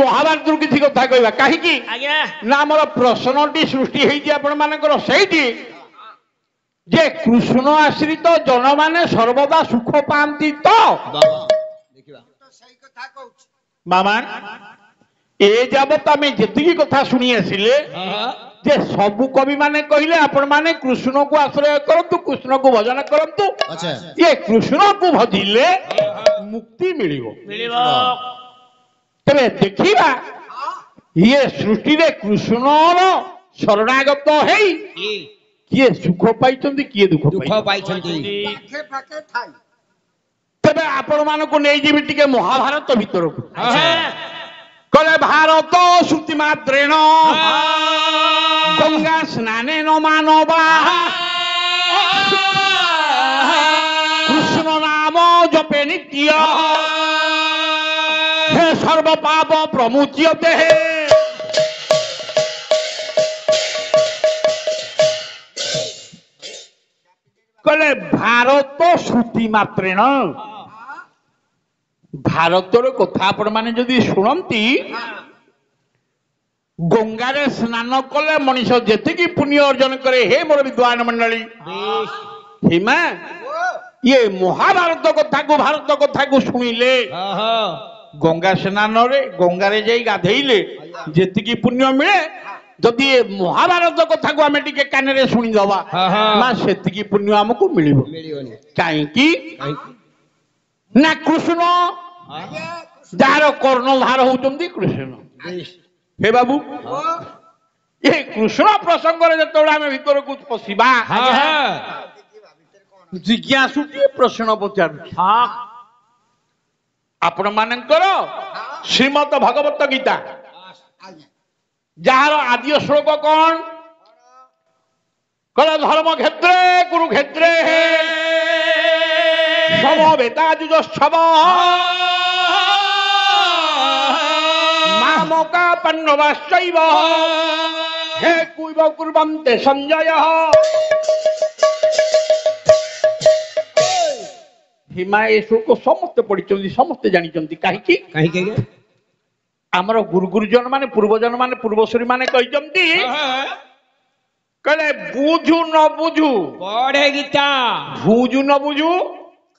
ମହାଭାରତରୁ କିଛି କଥା କହିବା କାହିଁକି ନା ଆମର ପ୍ରଶ୍ନଟି ସୃଷ୍ଟି ହେଇଛି ଆପଣ ମାନଙ୍କର ସେଇଠି ଯେ କୃଷ୍ଣ ଆଶ୍ରିତ ଜନମାନେ ସର୍ବଦା ସୁଖ ପାଆନ୍ତି ତ ମାମା ଏ ଯାବତ ଆମେ ଯେତିକି କଥା ଶୁଣି ଆସିଲେ ଯେ ସବୁ କବି ମାନେ କହିଲେ ଆପଣ ମାନେ କୃଷ୍ଣକୁ ଆଶ୍ରୟ କରନ୍ତୁ କୃଷ୍ଣକୁ ଭଜନ କରନ୍ତୁ ଏ କୃଷ୍ଣକୁ ଭଜିଲେ ମୁକ୍ତି ମିଳିବ ତେବେ ଦେଖିବା ଇଏ ସୃଷ୍ଟିରେ କୃଷ୍ଣର ଶରଣାଗତ ହେଇ କିଏ ସୁଖ ପାଇଛନ୍ତି କିଏ ଦୁଃଖ ପାଇଛନ୍ତି ତେବେ ଆପଣ ମାନଙ୍କୁ ନେଇଯିବି ଟିକେ ମହାଭାରତ ଭିତରକୁ କହିଲେ ଭାରତ ଶ୍ରୁତି ମାତ୍ରେଣ ଗଙ୍ଗା ସ୍ନାନେ ନ ମାନବା କୃଷ୍ଣ ନାମ ଜପେ ନିତ୍ୟ हे सर्व पाप प्रमुच्यते कहले भारत श्रुति मात्रेण भारतर कथा आपण माने जदि शुणती गंगारे स्नान कले मनीष जेतिकी पुण्य अर्जन करे हे मोर विद्वान मंडली हिमा ये महाभारत कथा को भारत कथा को सुनिले गंगा स्नान रे गंगारे जाई गाधेइले जेतिकी पुण्य मिले जदि महाभारत कथा को आमे टिके कान रे सुनी दबा ना सेतिकी पुण्य हमको मिलिबो काहे की ना कृष्ण जार कर्णधार होचंदी कृष्ण हे बाबू ये कृष्ण प्रसंग रे जतोड़ा आमे भीतर को पसिबा जिज्ञासुटी प्रश्न पचार आपण मानकर श्रीमद भगवत गीता जार आदि श्लोक कौन कल धर्म क्षेत्रे कुरुक्षेत्रे समवेताजुजोत्सव मामका पांडवाश्चैव हे कुइव कुर्वन्ते संजय हिमा ए श्लोक समस्त पढ़ी समस्त जानी कहीं आमर गुरुजन माने पूर्वश्री माने कहले बुझू न बुझू पढ़े गीता बुझू न बुझू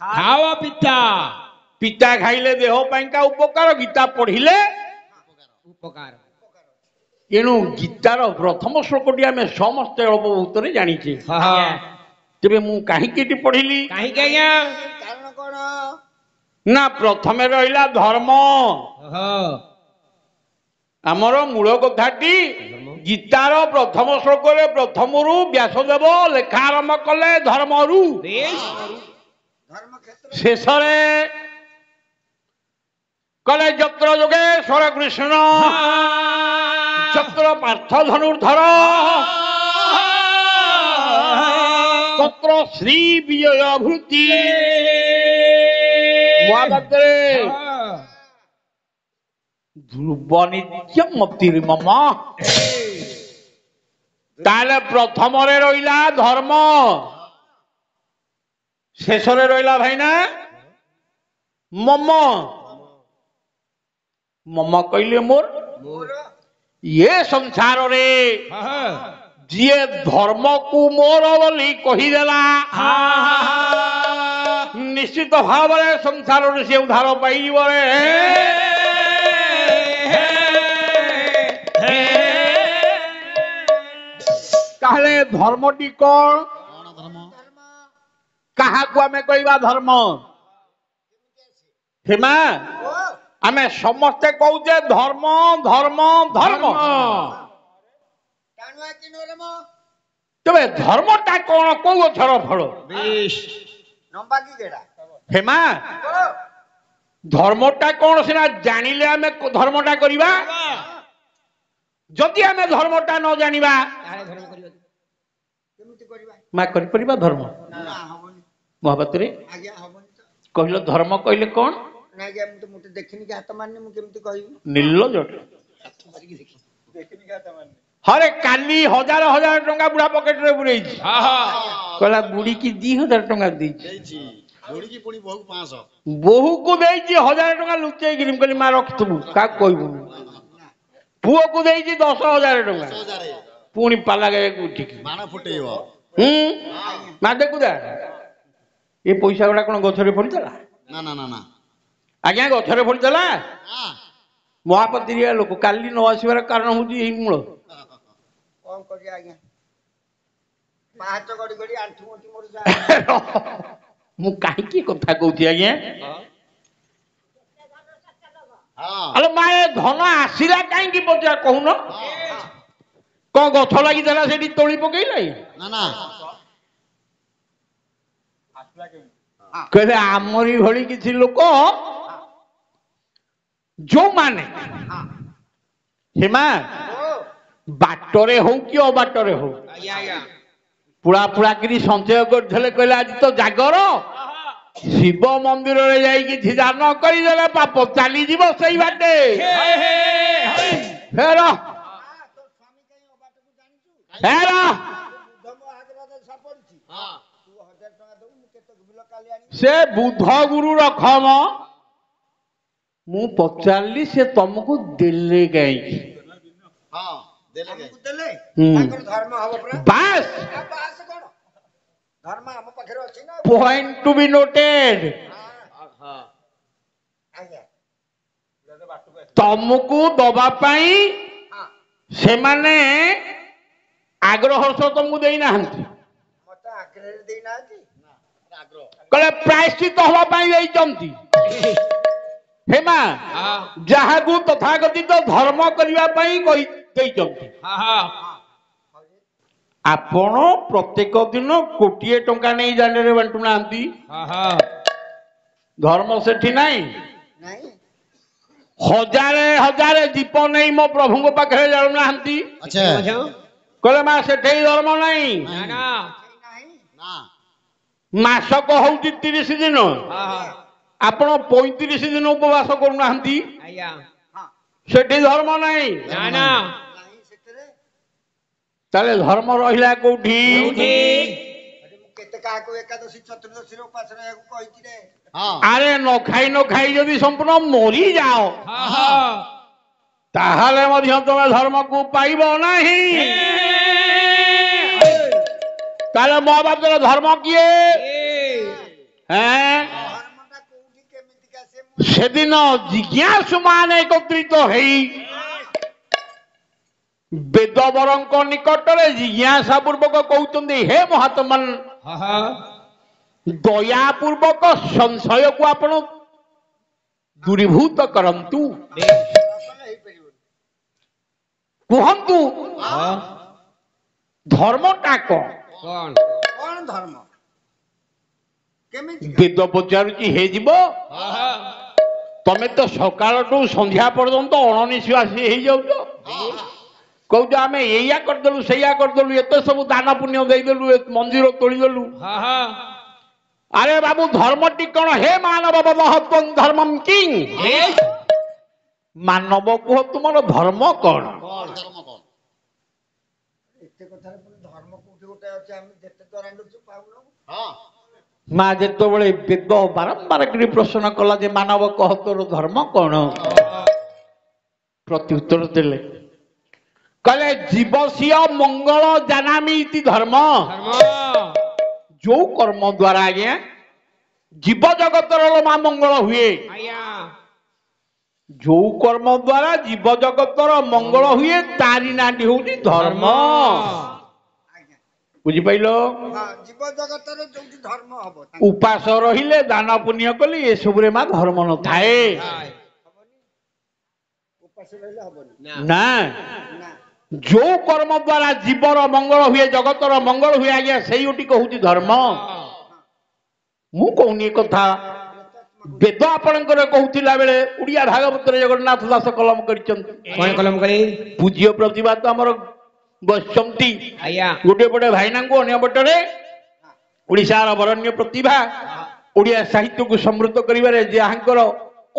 खाओ पिता पिता खाइले देह पाइका उपकार गीता पढ़िले उपकार एणु गीतार प्रथम श्लोकटी आम समस्त अल्प बहुत जानी तेरे मु कहीं पढ़िली ना प्रथम रहा धर्म आमर मूल कथाटी गीतार प्रथम श्लोक प्रथम व्यासदेव लेखा आरंभ कले धर्म शेष कले जत्र योगेश्वर कृष्ण जत्र पार्थ धनुर्धर तत्र श्री विजय भूति ध्रुव नित्यम मम ताले प्रथम रहा धर्म शेष रहा भाईना मम मम कहले मोर ये संसार रे जी धर्म को मोर बोली कहीदेला निश्चित भाव संसार से उद्धार पाई कहले धर्मटी कौन क्या आमे कहवा धर्म हेमा आमे समस्ते कहूचे धर्म धर्म धर्म तबे धर्मटा कौन कौ गछर फल हेमा धर्मटा कौन सीना जानिले आमे धर्मटा करिबा जदि आमे धर्मटा न जानिबा मा करि परिबा धर्म महाभारत रे कहलो धर्म कहले कौन ना गया मु तो मुटे देखिनि के हाथ मारने मु केमति कहिबी निर्लज देखिनि के हाथ मारने हरे काली हजार हजार टंका बुढ़ा पॉकेट रे बुरई हां हां कहला बुढ़ी की 2000 टंका देई छी बुढ़ी की पुणी बहु 500 बहु को देई छी 1000 टंका लुचै गिरिम कहली मा रख तू का कहबू ପୁଅକୁ ଦେଇଛି 10,000 ଟଙ୍କା 10,000 ପୁଣି ପାଲା ଗାଇବାକୁ ଉଠିକି ବାଣ ଫୁଟେଇବ। ମାଦକୁ ଦା ଏ ପଇସା ଗୁଡା କଣ ଗଛରେ ଫଳିଥିଲା? ନା ନା ନା ନା ଆଜ୍ଞା ଗଛରେ ଫଳିଥିଲା? ହଁ। ମହାପତିରିଆ ଲୋକ କାଲି ନ ଆସିବାର କାରଣ ହଉଛି ଏଇ ମୂଳ। କଣ କରିବା ଆଜ୍ଞା ପାହାଚ ଗଡି ଗଡି ଆଣ୍ଠୁ ଗଣ୍ଠି ମୋର ମୁଁ କାହିଁକି କଥା କହୁଛି ଆଜ୍ଞା? ହଁ ଆଲୋ ମା ଏ ଧନ ଆସିଲା କାହିଁକି ପଚାର କହୁନ? କଣ ଗଛ ଲାଗିଥିଲା ସେଠି ତୋଳି ପକେଇଲା? ନା ନା କହିଲେ ଆମରି ଭଳି କିଛି ଲୋକ ଯୋଉମାନେ ହେମା ବାଟରେ ହଉ କି ଅବାଟରେ ହଉ ପୁଳା ପୁଳାକିରି ସଞ୍ଚୟ କରିଥିଲେ କହିଲେ ଆଜି ତ ଜାଗର ଶିବ ମନ୍ଦିରରେ ଯାଇକି ଧ୍ୟାନ କରିଦେଲେ ପାପ ଚାଲିଯିବ ସେଇ ବାଟେ। ଫେର ଫେର ସେ ବୁଧ ଗୁରୁ ରଖମ ମୁଁ ପଚାରିଲି ସେ ତମକୁ ଦେଲେ କାହିଁକି? ହଁ ଦେଲେ ଦେଲେ ତାଙ୍କର ଧର୍ମ ହବ ପରା। ବାସ୍ ବାସ କଣ ଧର୍ମ ଆମ ପାଖରେ ଅଛି ନା। ପଏଣ୍ଟ ଟୁ ବି ନୋଟେଡ। ଆଜ୍ଞା ତମକୁ ଦବା ପାଇଁ ସେମାନେ ଆଗ୍ରହ ସହ ତମକୁ ଦେଇନାହାନ୍ତି। ମତେ ଆଗ୍ରହରେ ଦେଇନାହାନ୍ତି। କହିଲେ ପ୍ରାୟଶ୍ଚିତ ହବା ପାଇଁ ଦେଇଛନ୍ତି। ହେମା ଯାହାକୁ ତଥାକଥିତ ଧର୍ମ କରିବା ପାଇଁ ଦେଇଛନ୍ତି। ଆପଣ ପ୍ରତ୍ୟେକ ଦିନ କୋଟିଏ ଟଙ୍କା ନେଇ ଜାଲରେ ବାଣ୍ଟୁନାହାନ୍ତି। ଧର୍ମ ସେଠି ନାହିଁ। ନାଇଁ ହଜାରେ ହଜାରେ ଦୀପ ନେଇ ମୋ ପ୍ରଭୁଙ୍କ ପାଖରେ ଜାଳୁନାହାନ୍ତି। ଆଚ୍ଛା କହିଲେ ମା ସେଠି ଧର୍ମ ନାହିଁ। ନା ମାସକ ହଉଛି 30 ଦିନ ଆପଣ 35 ଦିନ ଉପବାସ କରୁନାହାନ୍ତି। ସେଠି ଧର୍ମ ନାହିଁ। ନାହିଁ ସେଥିରେ ତାହେଲେ ଧର୍ମ ରହିଲା କୋଉଠି? ମୁଁ କେତେ କାହାକୁ ଏକାଦଶୀ ଚତୁର୍ଦ୍ଦଶୀରେ ଉପାସ ରହିବାକୁ କହିଛି ରେ। ଆରେ ନ ଖାଇ ଯଦି ସମ୍ପୂର୍ଣ୍ଣ ମରିଯାଅ ତାହେଲେ ମଧ୍ୟ ତମେ ଧର୍ମକୁ ପାଇବ ନାହିଁ। ତାହେଲେ ମୋ ବାପର ଧର୍ମ କିଏ? ଧର୍ମଟା କୋଉଠି କେମିତିକା ସେଦିନ ଜିଜ୍ଞାସୁ ମାନ ଏକତ୍ରିତ ହେଇ ବେଦବରଙ୍କ ନିକଟରେ ଜିଜ୍ଞାସା ପୂର୍ବକ କହୁଛନ୍ତି ହେ ମହାତ୍ମନ ଦୟା ପୂର୍ବକ ସଂଶୟକୁ ଆପଣ ଦୂରୀଭୂତ କରନ୍ତୁ। କୁହନ୍ତୁ ଧର୍ମଟା କଣ? କଣ ଧର୍ମ କେମିତି ବେଦ ପଚାରୁଛି ହେ ଯିବ ତମେ ତ ସକାଳଠୁ ସନ୍ଧ୍ୟା ପର୍ଯ୍ୟନ୍ତ ଅଣନିଶ୍ୱାସୀ ହେଇଯାଉଛ। କହୁଛ ଆମେ ଏଇଆ କରିଦେଲୁ ସେଇଆ କରିଦେଲୁ ଏତେ ସବୁ ଦାନ ପୁଣ୍ୟ ଦେଇଦେଲୁ ମନ୍ଦିର ତୋଳିଦେଲୁ। ଆରେ ବାବୁ ଧର୍ମଟି କଣ? ହେ ମାନବ ମହତ୍ୱଂ ଧର୍ମଂ କିଂ। ମାନବ କୁହ ତୁମର ଧର୍ମ କଣ? ଏତେ କଥାରେ ପୁଣି ଧର୍ମ କୋଉଠି ଗୋଟେ ଅଛି ଆମେ ଯେତେ ଦରାଣ୍ଡୁଛୁ ପାଉନୁ। ମା ଯେତେବେଳେ ବେଦ ବାରମ୍ବାର କରି ପ୍ରଶ୍ନ କଲା ଯେ ମାନବ କହ ତୋର ଧର୍ମ କଣ? ପ୍ରତ୍ୟୁତ୍ତର ଦେଲେ କହିଲେ ଜୀବସିୟ ମଙ୍ଗଳ ଜାନାମି ଇତି ଧର୍ମ। ଯୋଉ କର୍ମ ଦ୍ଵାରା ଆଜ୍ଞା ଜୀବ ଜଗତର ମା ମଙ୍ଗଳ ହୁଏ, ଯୋଉ କର୍ମ ଦ୍ଵାରା ଜୀବ ଜଗତର ମଙ୍ଗଳ ହୁଏ ତାରି ନାଁଟି ହଉଛି ଧର୍ମ। ବୁଝିପାରିଲ? ଜୀବ ଜଗତରେ ଯୋଉଠି ଧର୍ମ ହବ ଉପାସ ରହିଲେ ଦାନ ପୁଣ୍ୟ କଲି ଏସବୁରେ ମା ଧର୍ମ ନଥାଏ। ଉପାସ ରହିଲେ ହବନି ନା ଯୋଉ କର୍ମ ଦ୍ଵାରା ଜୀବର ମଙ୍ଗଳ ହୁଏ ଜଗତର ମଙ୍ଗଳ ହୁଏ ଆଜ୍ଞା ସେଇଟି କହୁଛି ଧର୍ମ। ମୁଁ କହୁନି କଥା ବେଦ ଆପଣଙ୍କର କହୁଥିଲା ବେଳେ ଓଡିଆ ଭାଗବତରେ ଜଗନ୍ନାଥ ଦାସ କଲମ କରିଛନ୍ତି। ପୂଜ୍ୟ ପ୍ରତିବାଦ ଆମର ବସିଛନ୍ତି ଗୋଟିଏ ପଟେ ଭାଇନାଙ୍କୁ ଅନ୍ୟ ପଟରେ ଓଡିଶାର ବରଣ୍ୟ ପ୍ରତିଭା ଓଡିଆ ସାହିତ୍ୟକୁ ସମୃଦ୍ଧ କରିବାରେ ଯାହାଙ୍କର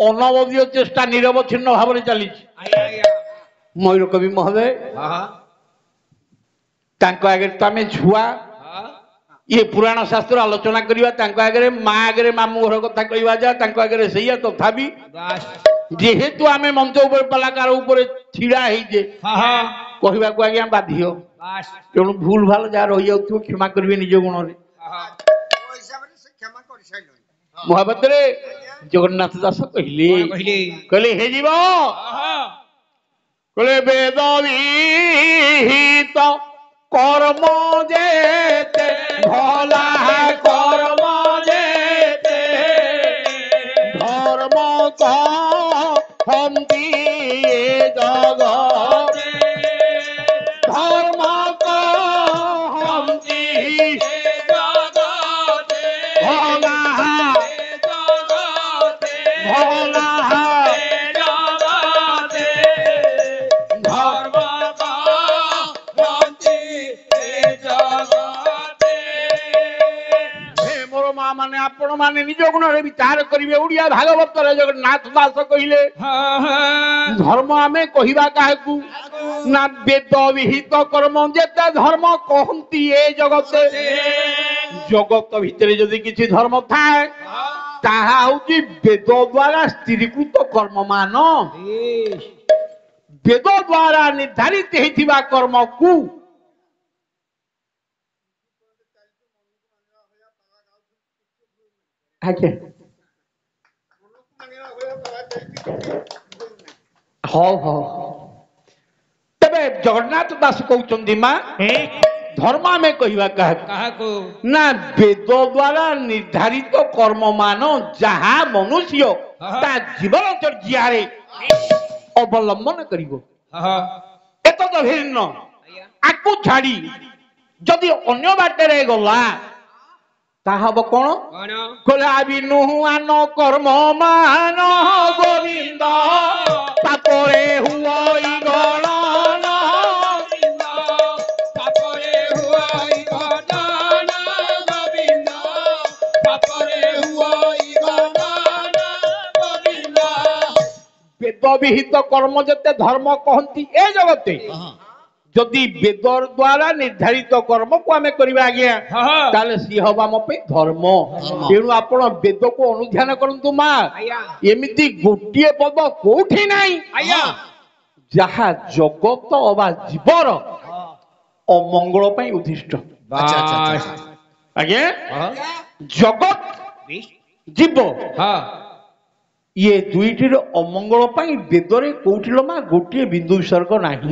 ଅନବଦ୍ୟ ଚେଷ୍ଟା ନିରବଚ୍ଛିନ୍ନ ଭାବରେ ଚାଲିଛି। ମୟୂର କବି ମହୋଦୟ ତାଙ୍କ ଆଗରେ ତ ଆମେ ଛୁଆ ଇଏ ପୁରାଣ ଶାସ୍ତ୍ର ଆଲୋଚନା କରିବା ତାଙ୍କ ଆଗରେ ମା ଆଗରେ ମାମୁଁ ଘର କଥା କହିବା ଯା ତାଙ୍କ ଆଗରେ ସେଇଆ ତଥାପି যেহেতু আমি মঞ্চ উপরে পালাକାର উপরে ছিড়া ହେଇଛେ କହିବାକୁ ଆଜ୍ଞା ବାଧ୍ୟ ତେଣୁ ଭୁଲ ଭାଲ ଯାହା ରହିଯାଉଥିବ କ୍ଷମା କରିବେ ନିଜ ଗୁଣରେ ମୋ ହିସାବରେ ସେ କ୍ଷମା କରିସାରିଲଣି ମହାପାତ୍ରରେ ଜଗନ୍ନାଥ ଦାସ କହିଲେ କହିଲେ ହେ ଯିବ କହିଲେ ବେଦ ବିହିତ କର୍ମ ଯେତେ ଭଲା କର୍ମ ଯେତେ ଧର୍ମ କହନ୍ତି ଏ ଜଗତେ ଧର୍ମ କହନ୍ତି ଭଲା ଭଲା ମାନେ ଆପଣ ମାନେ ନିଜ ଗୁଣରେ ବିଚାର କରିବେ ଓଡିଆ ଭାଗବତରେ ଜଗନ୍ନାଥ ଦାସ କହିଲେ ଧର୍ମ ଆମେ କହିବା କାହାକୁ ନା ବେଦ ବିହିତ କର୍ମ ଯେତେ ଧର୍ମ କହନ୍ତି ଏ ଜଗତେ ଜଗତ ଭିତରେ ଯଦି କିଛି ଧର୍ମ ଥାଏ ତାହା ହଉଛି ବେଦ ଦ୍ଵାରା ସ୍ଥିରୀକୃତ କର୍ମମାନ ବେଦ ଦ୍ଵାରା ନିର୍ଦ୍ଧାରିତ ହେଇଥିବା କର୍ମକୁ ଆଜ୍ଞା ହଉ ହଉ ତେବେ ଜଗନ୍ନାଥ ଦାସ କହୁଛନ୍ତି ମା ଧର୍ମ ଆମେ କହିବା କାହାକୁ ନା ବେଦ ଦ୍ଵାରା ନିର୍ଦ୍ଧାରିତ କର୍ମମାନ ଯାହା ମନୁଷ୍ୟ ତା ଜୀବନଚର୍ଯ୍ୟାରେ ଅବଲମ୍ବନ କରିବ ଏତଦ ଭିନ୍ନ ଆକୁ ଛାଡି ଯଦି ଅନ୍ୟ ବାଟରେ ଗଲା ତାହା ହବ କଣ କହିଲା ବିନୁଆନ କର୍ମ ମାନ ଗୋବିନ୍ଦ ତାପରେ ହୁଇ ଗଣନ ତାପରେ ହୁଇ ଗଣନ ଗୋବିନ୍ଦ ତାପରେ ହୁଇ ଗଣନ ଗୋବିନ୍ଦ ବେଦ ବିହିତ କର୍ମ ଯେତେ ଧର୍ମ କହନ୍ତି ଏ ଜଗତେ ଯଦି ବେଦ ଦ୍ଵାରା ନିର୍ଦ୍ଧାରିତ କର୍ମକୁ ଆମେ କରିବା ଆଜ୍ଞା ତାହେଲେ ସିଏ ହବ ଆମ ପାଇଁ ଧର୍ମ ତେଣୁ ଆପଣ ବେଦକୁ ଅନୁଧ୍ୟାନ କରନ୍ତୁ ମା ଏମିତି ଗୋଟିଏ ପଦ କୋଉଠି ନାହିଁ ଯାହା ଜଗତ ଅବା ଜୀବର ଅମଙ୍ଗଳ ପାଇଁ ଉଦ୍ଦିଷ୍ଟ ଆଜ୍ଞା ଜଗତ ଜୀବ ଇଏ ଦୁଇଟିର ଅମଙ୍ଗଳ ପାଇଁ ବେଦରେ କୋଉଠି ମା ଗୋଟିଏ ବିନ୍ଦୁ ବିସର୍ଗ ନାହିଁ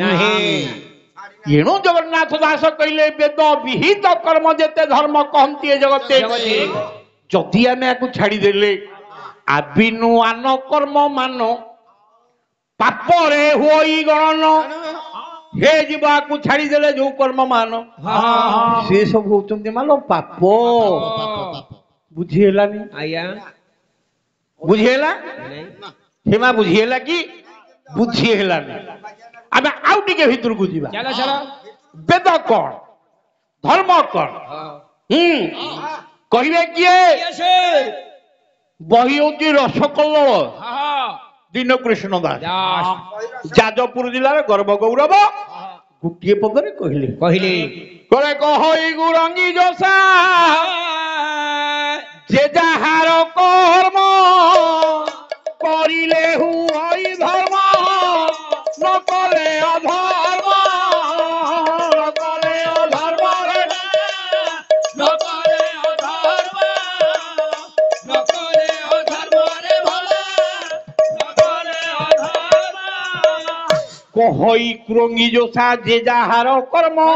ଏଣୁ ଜଗନ୍ନାଥ ଦାସ କହିଲେ ବେଦ ବିହିତ କର୍ମ ଯେତେ ଧର୍ମ କହନ୍ତି ଏ ଜଗତେ ଯଦି ଆମେ ଆକୁ ଛାଡିଦେଲେ ଆବିନୁଆନ କର୍ମ ମାନ ପାପରେ ହୋଇ ଗଣନ ହେ ଯିବ ଆକୁ ଛାଡିଦେଲେ ଯୋଉ କର୍ମ ମାନ ସେ ସବୁ ହଉଛନ୍ତି ମାନ ପାପ ବୁଝି ହେଲାନି ବୁଝି ହେଲା ହେମା ବୁଝି ହେଲା କି ବୁଝି ହେଲାନି ଆମେ ଆଉ ଟିକେ ଭିତରକୁ ଯିବା ବେଦ କଣ ଧର୍ମ କଣ କହିବେ କିଏ ବହି ହଉଛି ରସକଲ୍ଲୋଳ ଦୀନକୃଷ୍ଣ ଦାସ ଯାଜପୁର ଜିଲ୍ଲାର ଗର୍ବ ଗୌରବ ଗୋଟିଏ ପଦରେ କହିଲେ କହଇ ଗୁରଙ୍ଗି ଯୋଷା ଯେ ଯାହାର କର୍ମ କରିଲେ ହୁଇ ଧର୍ମ ନ କଲେ ଅଧର୍ମ ନ କଲେ ଅଧର୍ମ ନ କଲେ ଅଧର୍ମ ନ କଲେ ଅଧର୍ମରେ ଭଲ ନ କଲେ ଅଧର୍ମ କହଇ କୁରଙ୍ଗି ଯୋଷା ଯେ ଯାହାର କର୍ମ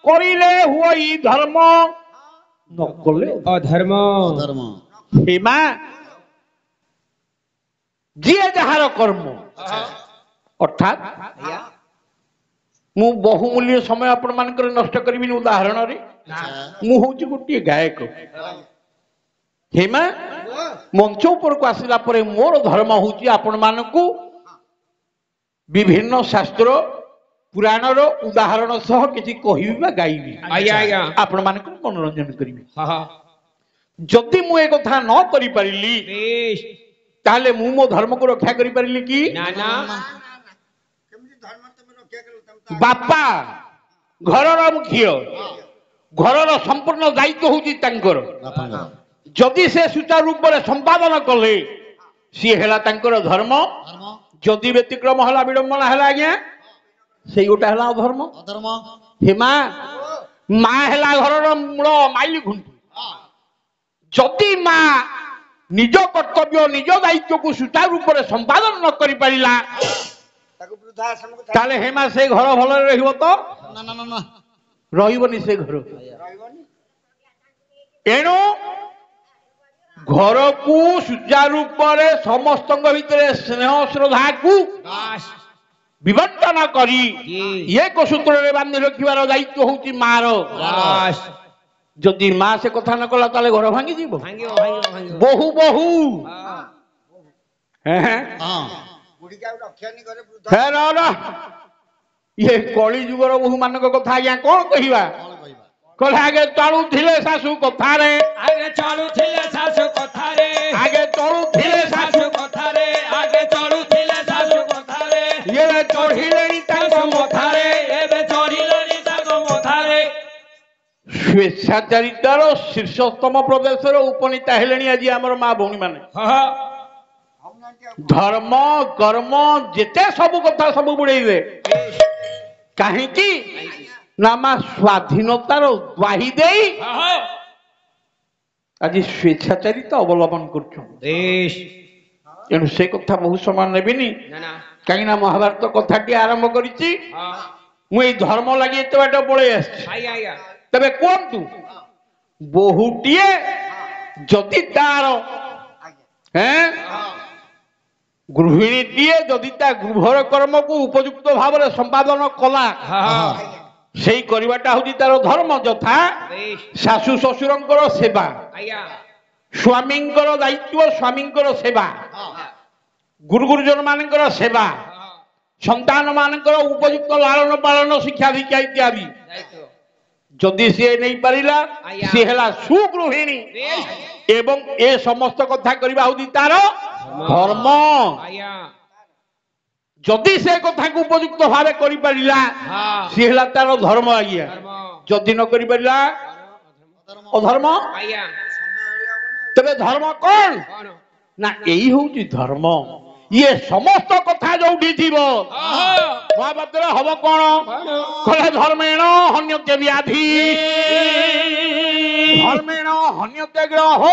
କରିଲେ ହୁଇ ଧର୍ମ ନ କଲେ ଅଧର୍ମ ହେମା ଯିଏ ଯାହାର କର୍ମ ଅର୍ଥାତ୍ ମୁଁ ବହୁମୂଲ୍ୟ ସମୟ ଆପଣ ମାନଙ୍କର ନଷ୍ଟ କରିବିନି ଉଦାହରଣରେ ମୁଁ ହଉଛି ଗୋଟିଏ ଗାୟକ ହେମା ମଞ୍ଚ ଉପରକୁ ଆସିଲା ପରେ ମୋର ଧର୍ମ ହଉଛି ଆପଣ ମାନଙ୍କୁ ବିଭିନ୍ନ ଶାସ୍ତ୍ର ପୁରାଣର ଉଦାହରଣ ସହ କିଛି କହିବି ବା ଗାଇବି ଆପଣ ମାନଙ୍କୁ ମନୋରଞ୍ଜନ କରିବି ଯଦି ମୁଁ ଏ କଥା ନ କରିପାରିଲି ତାହେଲେ ମୁଁ ମୋ ଧର୍ମକୁ ରକ୍ଷା କରିପାରିଲି କି ବାପା ଘରର ମୁଖ୍ୟ ଘରର ସମ୍ପୂର୍ଣ୍ଣ ଦାୟିତ୍ୱ ହଉଛି ତାଙ୍କର ଯଦି ସେ ସୁଚାରୁ ରୂପରେ ସମ୍ପାଦନ କଲେ सी है धर्म धर्म जदि व्यतिक्रम है विडंबना है आज्ञा से गोटा है अधर्म अधर्म हिमा माँ है घर मूल माइल घुंटू जदि माँ निज कर्तव्य निज दायित्व को सुचारू रूप से संपादन न कर पारिला ତାକୁ ବୃଦ୍ଧାଶ୍ରମକୁ ताले हेमा से घर भल रहिबो तो ना ना ना ना रहिबनी से घर ରହିବନି एणु घर को सुचारू रूप से समस्त भितर स्नेह श्रद्धा को विबंटन करी ये को सूत्र रे बांधि रखिबार दायित्व होउची मार जदि माँ से कथा न कला ताले घर भांगी जीव बहु बहु हैं हाँ ବୁଢୀକି ଆଉ ରଖିବନି ଘରେ ବୃଦ୍ଧ हे र र ये कली जुगर बहु मान कथा आज्ञा कौन कहवा कौन कहवा कहले आगे चलू थिले शाशु कथारे आगे चलुथिले शाशु कथारे आगे चलू थिले शाशु शाशु कथारे आगे चलुथिले शाशु कथारे ये चढ़िलेनी ताको मथारे एबे चढ़िलेनी ताको मथारे स्वेच्छाचारितार शीर्षतम प्रदेशर उपनीता हेलेनी आज आमर माँ भौणी माने ହଉନାହାନ୍ତି ଆଉ धर्म कर्म जेते सब कथा सब बुड़ेइबे काहेकि ना माँ स्वाधीनतार द्वाही देई आज स्वेच्छाचारिता अवलंबन कर देश एणु से कथा बहुत समय नेबिनी ना कहीं महाभारत कथाटी आरंभ करिछि मुई धर्म लगी एते बाट पळे आछि आया आया तबे कोंतु बहुटीए जदि तार ଆଜ୍ଞା हैं गृहिणीटीए जदि ता गृहर कर्म को उपयुक्त भाव में संपादन कला सेई करिवाटा होछि तार धर्म यथा देश शाशु शशुरंकर सेवा आया स्वामींकर दायित्व स्वामींकर सेवा गुरु गुरुजन मानकर सेवा संतान मानकर उपयुक्त लालन पालन शिक्षा दीक्षा इत्यादि जदि सी नहीं पारिला सी है सुगृहिणी एवं ए समस्त कथा करबा होछि तार धर्म आया जदि से कथा को उपयुक्त भाव करि पारिला सी है तार धर्म आज्ञा जदि न करि पारिला अधर्म आया तबे धर्म कौन कौन ना यही होची धर्म ये समस्त कथा जोठी थीबो महाभारत हब कौन कहले धर्मेण हन्यते व्याधि धर्मेण हन्यते ग्रह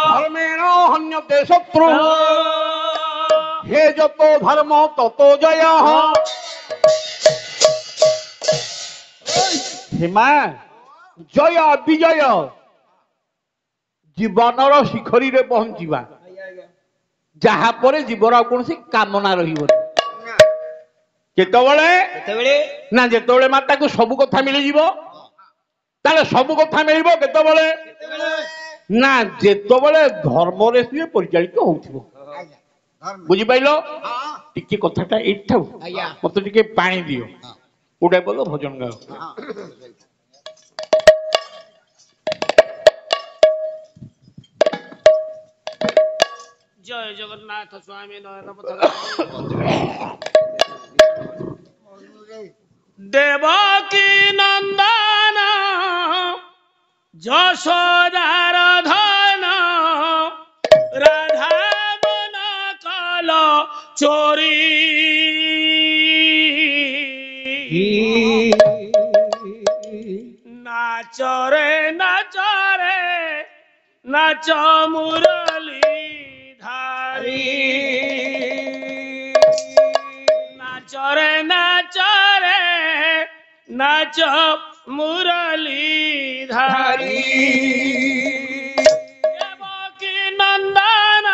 धर्मेण हन्यते शत्रु हे जतो धर्म ततो जय हिमा जय विजय जीवनर शिखरी रे पहुंचीबा जहा पर जीवन कौन कामना रही केतबले केतेबेले ना जेतबले माता को सब कथा मिली जीवो ताले सब कथा मिलिबो केतबले ना जेतबले धर्म रे सिए परिचालित होउथिबो ଆଜ୍ଞା ଧର୍ମ बुझी पाइलो ହଁ टिके कथाटा एठाउ आज्ञा मते टिके पानी दियो उडे बोलो भजन गाओ ହଁ जय जगन्नाथ स्वामी नयन देवकी नंदन যশোদার ধন রাধা মন কল চোরি নাচরে নাচরে নাচ মুরলী ধারি নাচরে নাচরে নাচ মুরলী ধারি দেবকী নন্দন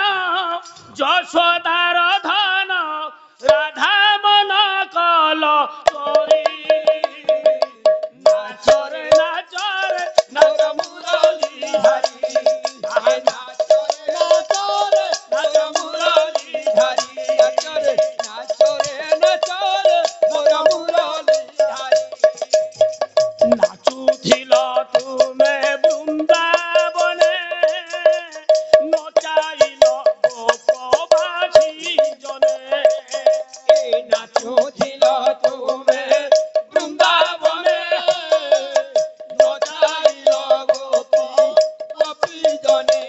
যশোদার ধন রাধা মন কল চোরি নাচরে নাচরে নাচ মুরলী ধারি নাচরে নাচরে নাচ মুরলী ধারি নাচরে নাচরে নাচরে মোর মুরলী ধারি নাচুছিল তুমে বৃন্দাবনে নচাইল গোপবাসী জনে নাচুছিল তুমে বৃন্দাবনে নচাইল গোপী জনে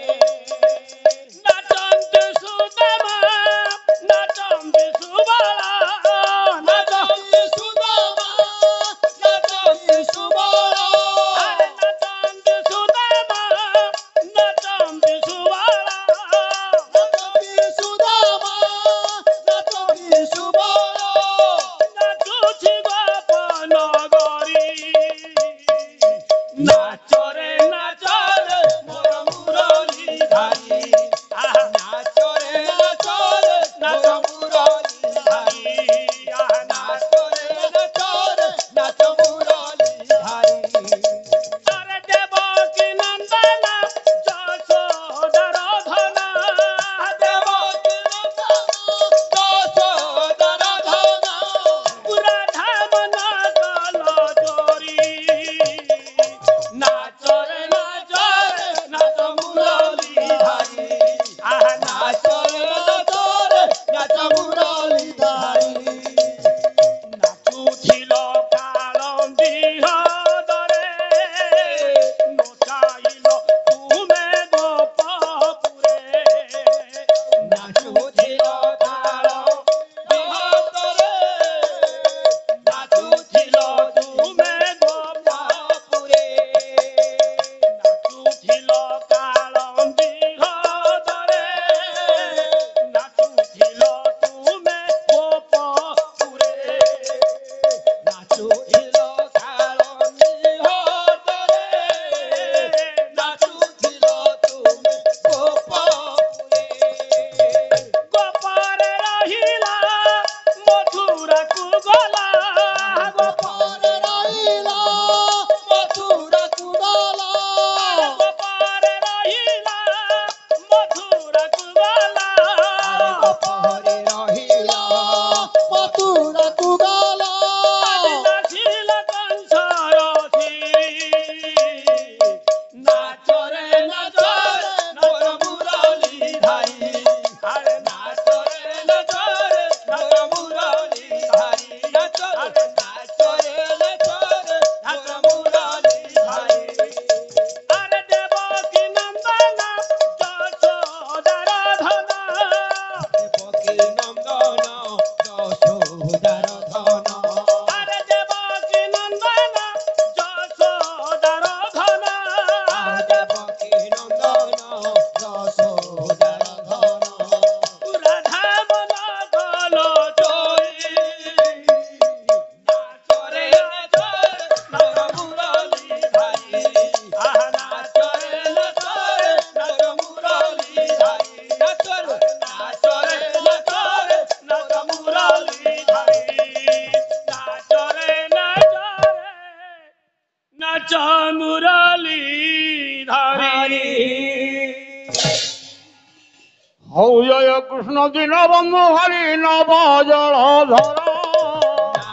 কৃষ্ণ দীন বন্ধু হরি নব জল ধর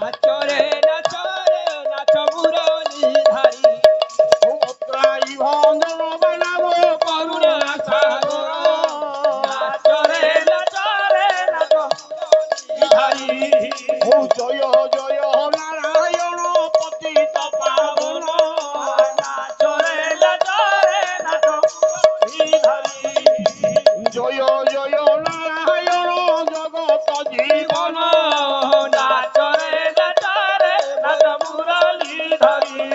নাচো রে নাচ মুরলীধারী ভঞ্জন বানাব করুণা সাগর নাচো রে নাচ মুরলীধারী জয় জয় নারায়ণ পতিত পাবন নাচো রে নাচ মুরলীধারী জয় জয় নারায়ণ জগত জীবন নাচো রে নাচ মুরলীধারী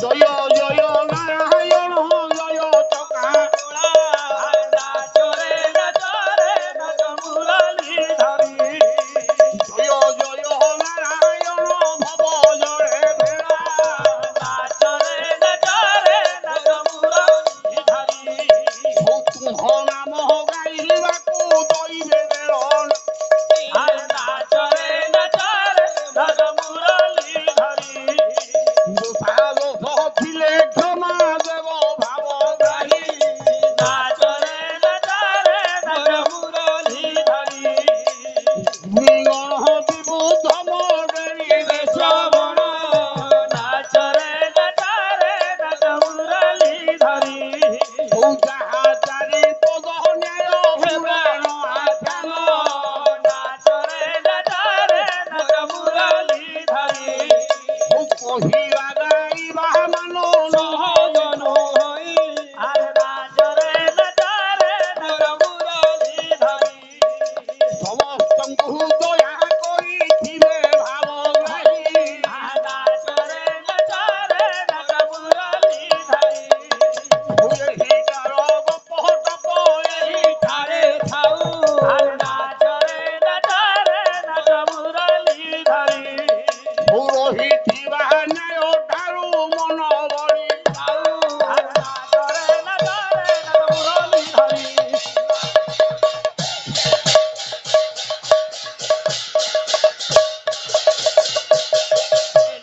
জয় জয় নারায়ণ জয় চকা নাচো রে নাচ মুরলীধারী জয় জয় নারায়ণ ভব জরে বেড়া নাচো রে নাচ মুরলীধারী তুহ নাম গাইବାକୁ দৈবে বেড়ন নাচো রে নাচ মুরলীধারী দোষ ଥିଲେ ক্ষমা দেব ভাব গাহি নাচো রে নাচ মুরলীধারী নিগণ বিবুদ্ধ মডেরি শ্রবণ নাচো রে নাচ মুরলীধারী যাহা চারি পদ ন্যায় পুরাণ আখ্যান নাচো রে নাচ মুরলীধারী কহিবা গাইবা মান সহজন হই আর নাচো রে নাচ মুরলীধারী সমস্তଙ୍କୁ দয়া କରିଥିବେ ଭାବ ଗ୍ରାହୀ নাচো রে নাচ মুরলীধারী ଏହି ଡର ଗପ ଟପ ଏହି ঠারে থাউ আর নাচো রে নাচ মুরলীধারী ରହିଥିବା ନ୍ୟାୟ ଠାରୁ ମନ ବଳି থাউ আর নাচো রে নাচ মুরলীধারী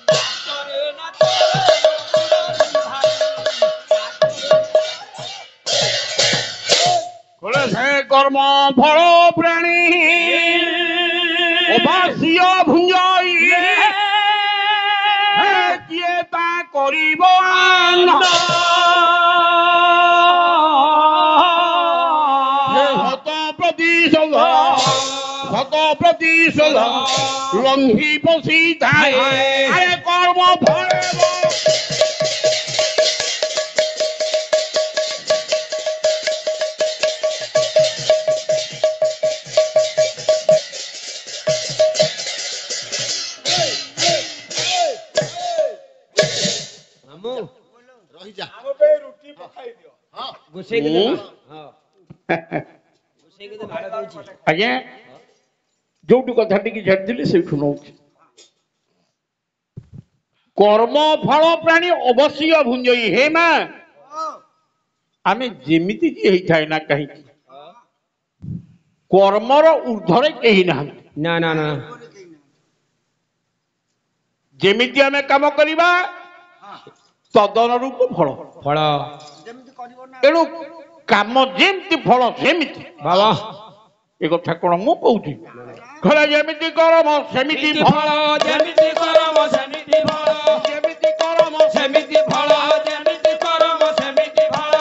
নাচো রে নাচ କଲେ ସେ କର୍ମ ଫଳ ପ୍ରାଣୀ ଅବାସ୍ୟ ଭୁଞ୍ଜଇ କିଏ ତା କରିବ ଆନ শত প্রতিশোধ লঙ্ঘি বসি ଥାଏ আরে কর্ম ফলে মামু ରହିଯା ହଁ ଗୁସେଇକି ଦେ ହଁ ଗୁସେଇକି ଦେ ମାଡ଼ ଦଉଛି ଆଜ୍ଞା ଯୋଉଠି କଥା ଟିକେ ଛାଡ଼ିଥିଲି ସେଇଠୁ ନଉଛି କର୍ମ ଫଳ ପ୍ରାଣୀ ଅବଶ୍ୟ ଭୁଞ୍ଜଇ ହେ ମା ଆମେ ଯେମିତି କି ହେଇଥାଏ ନା କାହିଁକି କର୍ମର ଉର୍ଦ୍ଧ୍ୱରେ କେହି ନାହାନ୍ତି ନା ନା ନା ଯେମିତି ଆମେ କାମ କରିବା ତଦନରୂପ ଫଳ ଫଳ ଯେମିତି କରିବ ନା ତେଣୁ କାମ ଯେମିତି ଫଳ ସେମିତି ବାବା ଏ କଥା କଣ ମୁଁ କହୁଛି ଘରେ ଯେମିତି କର୍ମ ସେମିତି ଫଳ ଫଳ ଯେମିତି କରମ ସେମିତି ଫଳ ଯେମିତି କର୍ମ ସେମିତି ଫଳ ଯେମିତି କରମ ସେମିତି ଫଳ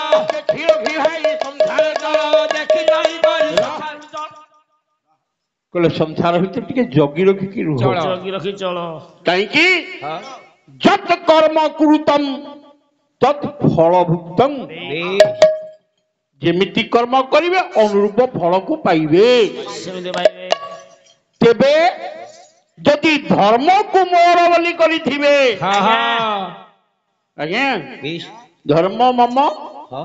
କ୍ଷୀର ଘି ଭାଇ ସଂସାର ଚଳ ଦେଖି ଯାଇ କରି କହିଲେ ସଂସାର ଭିତରେ ଟିକେ ଜଗି ରଖିକି ରୁହ ଚଳ ଜଗି ରଖି ଚଳ କାହିଁକି ଯତ୍ କର୍ମ କୁରୁତମ୍ ତତ୍ ଫଳ ଭୁକ୍ତମ୍ ଯେମିତି କର୍ମ କରିବେ ଅନୁରୂପ ଫଳକୁ ପାଇବେ ସେମିତି ପାଇବେ ତେବେ ଯଦି ଧର୍ମକୁ ମୋର ବୋଲି କରିଥିବେ ହଁ ହଁ ଆଜ୍ଞା ବିଶ ଧର୍ମ ମମ ହଁ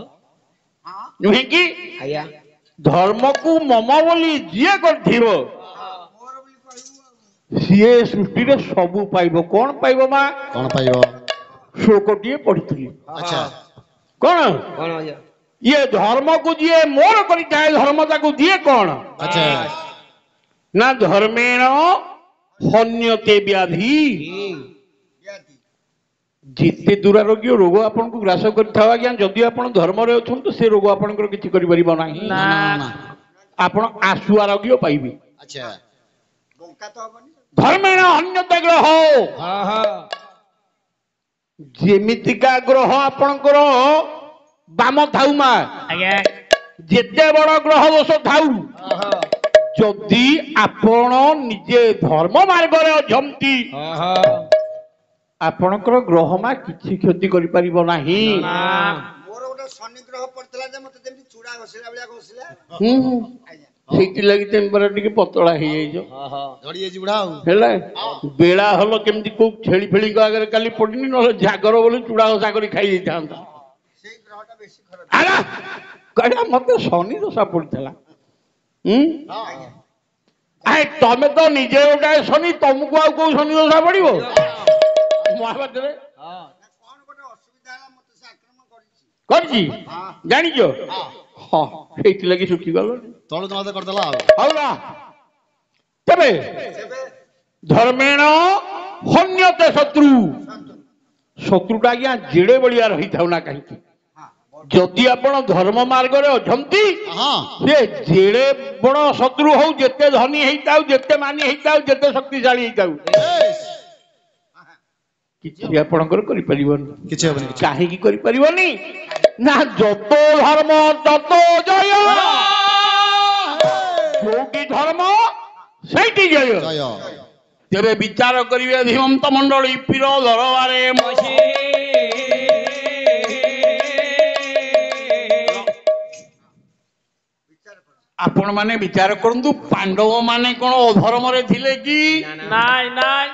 ନୁହେଁ କି ଆଜ୍ଞା ଧର୍ମକୁ ମମ ବୋଲି ଯିଏ କରିଥିବ ମୋର ବୋଲି କହିବୁ ଆଉ ସିଏ ସୃଷ୍ଟିରେ ସବୁ ପାଇବ କଣ ପାଇବ ମା କଣ ପାଇବ ଶ୍ଲୋକଟିଏ ପଢିଥିଲି ଆଚ୍ଛା କଣ କଣ ଆଜ୍ଞା ଇଏ ଧର୍ମକୁ ଯିଏ ମୋର କରିଥାଏ ଧର୍ମ ତାକୁ ଦିଏ କଣ ଆଚ୍ଛା ନା ଧର୍ମେଣ ହନ୍ୟତେ ବ୍ୟାଧି ବ୍ୟାଧି ଯେତେ ଦୁରାରୋଗ୍ୟ ରୋଗ ଆପଣଙ୍କୁ ଗ୍ରାସ କରିଥାଉ ଆଜ୍ଞା ଯଦି ଆପଣ ଧର୍ମରେ ଅଛନ୍ତି ସେ ରୋଗ ଆପଣଙ୍କର କିଛି କରିପାରିବ ନାହିଁ ନା ନା ନା ଆପଣ ଆଶୁ ଆରୋଗ୍ୟ ପାଇବେ। ଆଚ୍ଛା ବଙ୍କା ତ ହବନି। ଧର୍ମେଣ ହନ୍ୟତେ ଗ୍ରହ, ଯେମିତିକା ଗ୍ରହ ଆପଣଙ୍କର ବାମ ଥାଉ ମା, ଆଜ୍ଞା ଯେତେ ବଡ ଗ୍ରହ ଦୋଷ ଥାଉ, ଯଦି ଆପଣ ନିଜେ ଧର୍ମ ମାର୍ଗରେ ଅଛନ୍ତି ଆପଣଙ୍କର ଗ୍ରହ ମା କିଛି କ୍ଷତି କରିପାରିବ ନାହିଁ। ମୋର ଗୋଟେ ଶନି ଗ୍ରହ ପଡିଥିଲା ଯେ ମତେ ଯେମିତି ଚୁଡା ଘଷିଲା ଭଳିଆ ଘଷିଲା। ହୁଁ ଆଜ୍ଞା ସେଇଥିଲାଗି ତେମ୍ପରା ଟିକେ ପତଳା ହେଇଯାଇଛ ଝଡି ଯାଇଛି ବୁଢା ଆଉ ହେଲା। ବେଳା ହଲ କେମିତି କୋଉ ଛେଳି ଫେଳିଙ୍କ ଆଗରେ କାଲି ପଡିନି, ନହେଲେ ଜାଗର ବୋଲି ଚୁଡା ଘଷା କରି ଖାଇ ଦେଇଥାନ୍ତା। ସେଇ ଗ୍ରହଟା ବେଶୀ ଖରାପ। ଆରେ କହିଲା ମତେ ଶନି ଦଶା ପଡିଥିଲା। ଆଜ୍ଞା ତମେ ତ ନିଜେ ଗୋଟାଏ ଶନି, ତମକୁ ଆଉ କୋଉ ଶନି ଦଶା ପଡିବ ମହାଭାରତରେ ନା କଣ ଗୋଟେ ଅସୁବିଧା ହେଲା ମତେ ସେ ଆକ୍ରମଣ କରିଛି। କରିଛି ଜାଣିଛ? ହଁ ସେଇଥିଲାଗି ଶୁଖିଗଲ। ତଳୁ ତ ମତେ କରିଦେଲା ଆଉ ହଉ ନା ତେବେ ସେବେ ଧର୍ମେଣ ହନ୍ୟତେ ଶତ୍ରୁ, ଶତ୍ରୁଟା ଆଜ୍ଞା ଯେଡେ ବଳିଆ ରହିଥାଉ ନା କାହିଁକି, ଯଦି ଆପଣ ଧର୍ମ ମାର୍ଗରେ ଅଛନ୍ତି ହଁ ସେ ଯେଡେ ବଡ ଶତ୍ରୁ ହଉ, ଯେତେ ଧନୀ ହେଇଥାଉ, ଯେତେ ମାନି ହେଇଥାଉ, ଯେତେ ଶକ୍ତିଶାଳୀ ହେଇଥାଉ, କିଛି ଆପଣଙ୍କର କରିପାରିବନି। କିଛି ହବନି କିଛି କାହିଁକି କରିପାରିବନି ନା ଯତ ଧର୍ମ ତତ ଜୟ, ଯୋଉଠି ଧର୍ମ ସେଇଠି ଜୟ। ଜୟ ତେବେ ବିଚାର କରିବେ ଧୀମନ୍ତ ମଣ୍ଡଳୀ ପୀର ଦରବାରେ ବସି ଆପଣ ମାନେ ବିଚାର କରନ୍ତୁ, ପାଣ୍ଡବ ମାନେ କଣ ଅଧର୍ମରେ ଥିଲେ କି? ନାଇଁ ନାଇଁ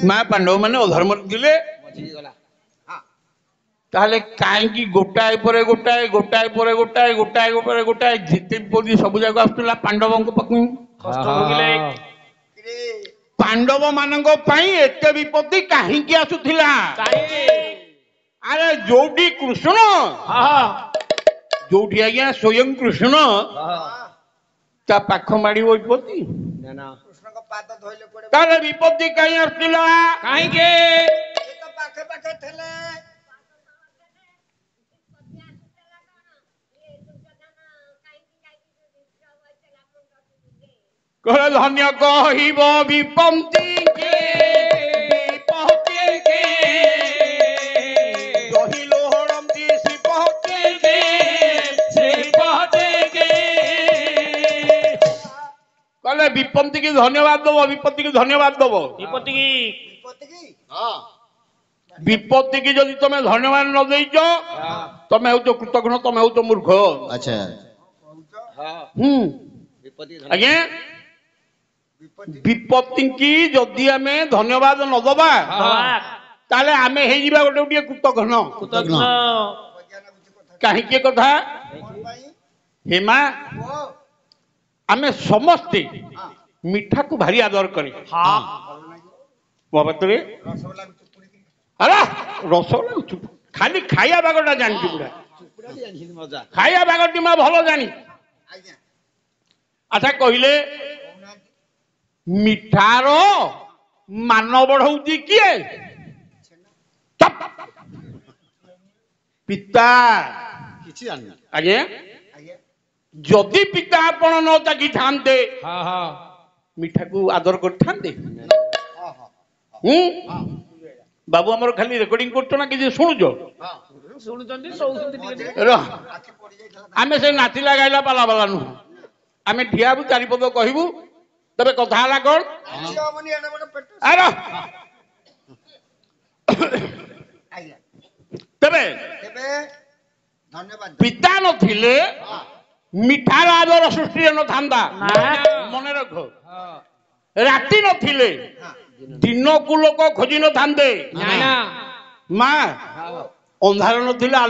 ମା ପାଣ୍ଡବ ମାନେ ଅଧର୍ମରେ ଥିଲେ। ତାହେଲେ କାହିଁକି ଗୋଟାଏ ପରେ ଗୋଟାଏ, ଗୋଟାଏ ପରେ ଗୋଟାଏ, ଗୋଟାଏ ପରେ ଗୋଟାଏ ଯେତେ ବିପତ୍ତି ସବୁ ଯାକ ଆସୁଥିଲା ପାଣ୍ଡବଙ୍କ ପାଖକୁ? କଷ୍ଟ ଭୋଗିଲେ। ପାଣ୍ଡବ ମାନଙ୍କ ପାଇଁ ଏତେ ବିପତ୍ତି କାହିଁକି ଆସୁଥିଲା? କାହିଁକି? ଆରେ ଯୋଉଠି କୃଷ୍ଣ, ଯୋଉଠି ଆଜ୍ଞା ସ୍ୱୟଂ କୃଷ୍ଣ, ତା ପାଖ ମାଡିବ ବିପତ୍ତି? କୃଷ୍ଣଙ୍କ ପାଦ ଧୋଇଲେ ପଡେ। ତାହେଲେ ବିପତ୍ତି କାହିଁ ଆସୁଥିଲା? କାହିଁକି? ସେ ତ ପାଖେ ପାଖେ ଥିଲେ। କହିଲେ ଧନ୍ୟ କହିବ ବିପତ୍ତି କେ, ବିପତ୍ତି କେ, ରହିଲ ହରନ୍ତି ଶ୍ରୀପତି କେ, ଶ୍ରୀପତି କେ। କହିଲେ ବିପତ୍ତି କି ଧନ୍ୟବାଦ ଦବ, ବିପତ୍ତି କି ଧନ୍ୟବାଦ ଦବ। ବିପତ୍ତି କି ବିପତ୍ତି କି ହଁ ବିପତ୍ତି କି ଯଦି ତମେ ଧନ୍ୟବାଦ ନ ଦେଇଛ, ତମେ ହଉଛ କୃତଘ୍ନ, ତମେ ହଉଛ ମୂର୍ଖ। ଆଚ୍ଛା ଆଜ୍ଞା ବିପତ୍ତି ବିପତ୍ତି କି ଯଦି ଆମେ ଧନ୍ୟବାଦ ନ ଦବା, ତାହେଲେ ଆମେ ହେଇଯିବା ଗୋଟେ ଗୋଟିଏ କୃତଘ୍ନ। କୃତଜ୍ଞ ଅଜ୍ଞାନ ବୁଝି କଥା। କାହିଁକି ଏ କଥା? କଣ ପାଇଁ? ହେମା କୁହ। ଆମେ ସମସ୍ତେ ମିଠାକୁ ଭାରି ଆଦର କରେ। ଭଲ ଲାଗିବ। ବାବତରେ ରସଗୋଲାକୁ ଚୁପୁଡ଼ିକି ଆରେ ରସଗୋଲା ଖାଲି ଖାଇବା ବାଗଟା ଜାଣିଛି ପୁରା, ଖାଇବା ବାଗଟି ମା ଭଲ ଜାଣି। ଆଜ୍ଞା ଆଚ୍ଛା କହିଲେ କହୁନାହାନ୍ତି। ମିଠାର ମାନ ବଢଉଛି କିଏ? ଚପ୍। ପିତା। କିଛି ଜାଣିନି ଆଜ୍ଞା ଆଜ୍ଞା ଯଦି ପିତା ଆପଣ ନ ଚାଖିଥାନ୍ତେ ମିଠାକୁ ଆଦର କରିଥାନ୍ତେ? ବାବୁ ଆମର ଖାଲି ରେକର୍ଡିଂ କରୁଛ ନା କିଛି ଶୁଣୁଛ? ଶୁଣୁଛନ୍ତି ଶୋଉଛନ୍ତି ଟିକେ ଟିକେ। ରହ, ଆଖି ପଡି ଯାଇଥିଲା। ଆମେ ସେ ନାଚିଲା ଗାଇଲା ପାଲା ବାଲା ନୁହଁ। ଆମେ ଠିଆ ହବୁ, ଚାରିପଦ କହିବୁ, ତେବେ କଥା ହେଲା କଣ? କିଛି ହବନି ଏଡେ ବଡ ପେଟ। ଆର ଆଜ୍ଞା ତେବେ ତେବେ ଧନ୍ୟବାଦ। ପିତା ନଥିଲେ ମିଠାର ଆଦର ସୃଷ୍ଟିରେ ନଥାନ୍ତା। ମନେ ରଖ, ରାତି ନଥିଲେ ଦିନକୁ ଲୋକ ଖୋଜି ନଥାନ୍ତେ। ମା ଅନ୍ଧାର ନଥିଲେ ଆଲୋକ